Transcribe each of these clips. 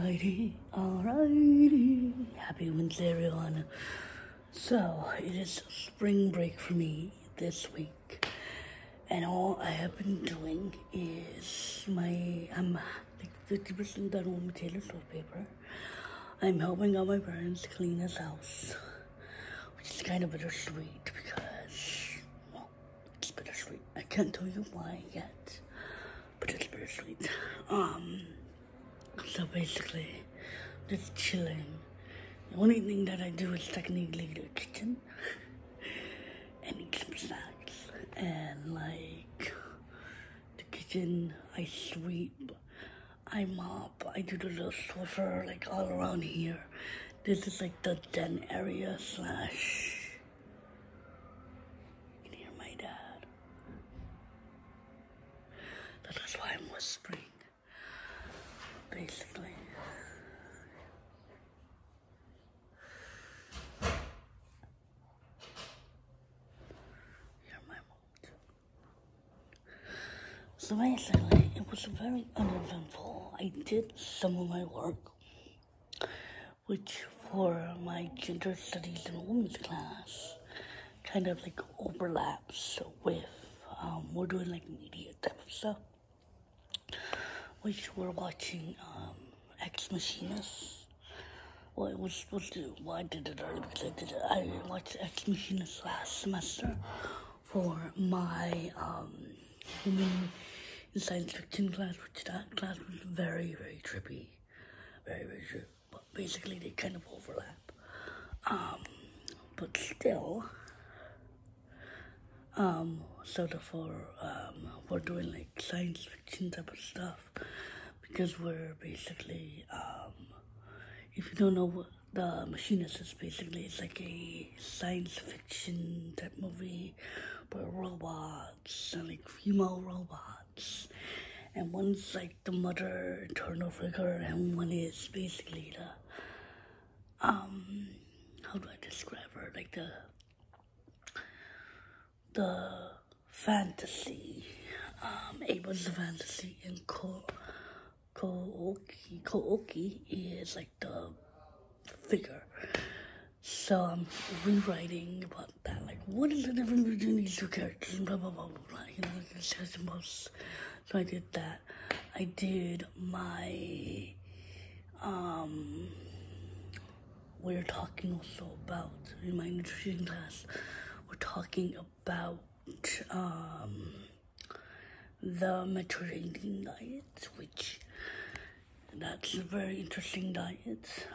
Alrighty. Happy Wednesday, everyone. So, it is spring break for me this week. And all I have been doing is I'm like 50% done with my Taylor Swift paper. I'm helping out my parents clean this house, which is kind of bittersweet because, well, it's bittersweet. I can't tell you why yet, but it's bittersweet. So basically, just chilling. The only thing that I do is technically the kitchen and eat some snacks. And like the kitchen, I sweep, I mop, I do the little Swiffer like all around here. This is like the den area / you can hear my dad. That's why I'm whispering. Basically. Hear my mood. So basically, it was very uneventful. I did some of my work, which for my gender studies and women's class kind of like overlaps with, we're doing like media type of stuff, which we're watching Ex Machinists. Well, it was supposed to, well, I did it early because I watched Ex Machinists last semester for my human in science fiction class, which that class was very, very trippy. Very, very trippy. But basically they kind of overlap. But still, so therefore, we're doing like science fiction type of stuff because we're basically, if you don't know what the Machinist is, basically it's like a science fiction type movie where robots and like female robots, and one's like the mother eternal figure and one is basically the how do I describe her, like the fantasy, Ava's the fantasy, and Kooki is like the figure. So I'm rewriting about that, like what is the difference between these two characters and blah blah blah blah blah, you know, so I did that. I did my we're talking also about, in my nutrition class, we're talking about the Mediterranean diet, which that's a very interesting diet,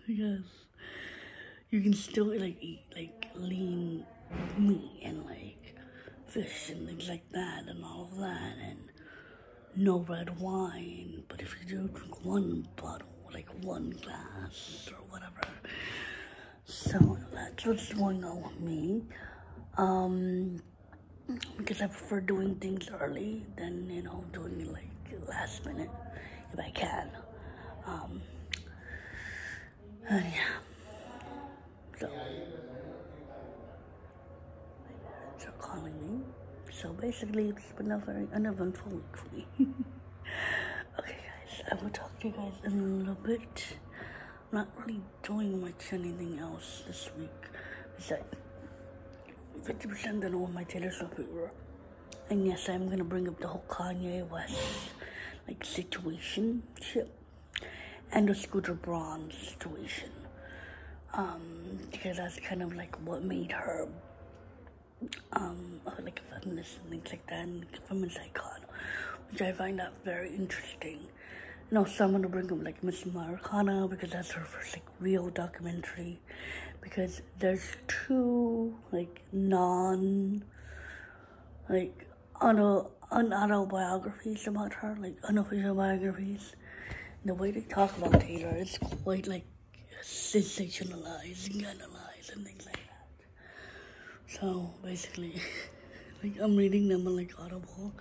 because you can still like eat like lean meat and like fish and things like that and all of that, and no red wine, but if you do drink one bottle, like one glass or whatever. So that's what's going on with me. Because I prefer doing things early than, you know, doing it like last minute if I can. Yeah. So my parents are calling me. So basically it's been a very uneventful week for me. Okay guys, I will talk to you guys in a little bit. I'm not really doing much anything else this week. Besides 50% done with my Taylor Swift paper. And yes, I'm gonna bring up the whole Kanye West like situation shit and the Scooter Braun situation. Because that's kind of like what made her like a feminist and things like that, and like a feminist icon, which I find that very interesting. You know, so I'm gonna bring up like Miss Americana because that's her first like real documentary. Because there's two like unautobiographies about her, like unofficial biographies. And the way they talk about Taylor is quite like sensationalized and analyzed and things like that. So basically, like I'm reading them on like Audible,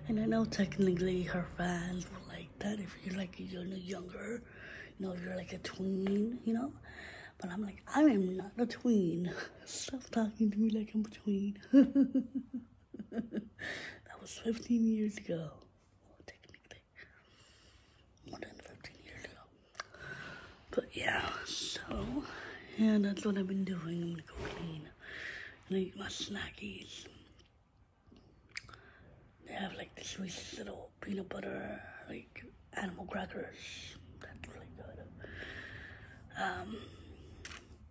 and I know technically her fans will like that if you're like younger, you know, if you're like a tween, you know. But I'm like, I am not a tween. Stop talking to me like I'm a tween. That was 15 years ago. Well, technically, more than 15 years ago. So, yeah, that's what I've been doing. I'm gonna go clean and eat my snackies. They have like this Reese's little peanut butter, like animal crackers. That's really good.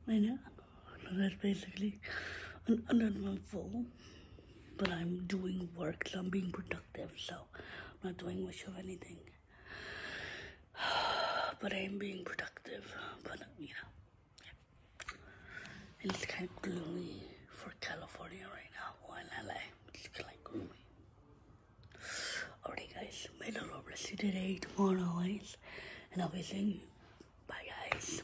And yeah, so that's basically an uneventful. But I'm doing work, so I'm being productive. So I'm not doing much of anything. But I am being productive. But you know, and it's kind of gloomy for California right now. Or in LA, it's kind of gloomy. Alright, guys, may the Lord bless you today, tomorrow, always, and I'll be seeing you. Bye, guys.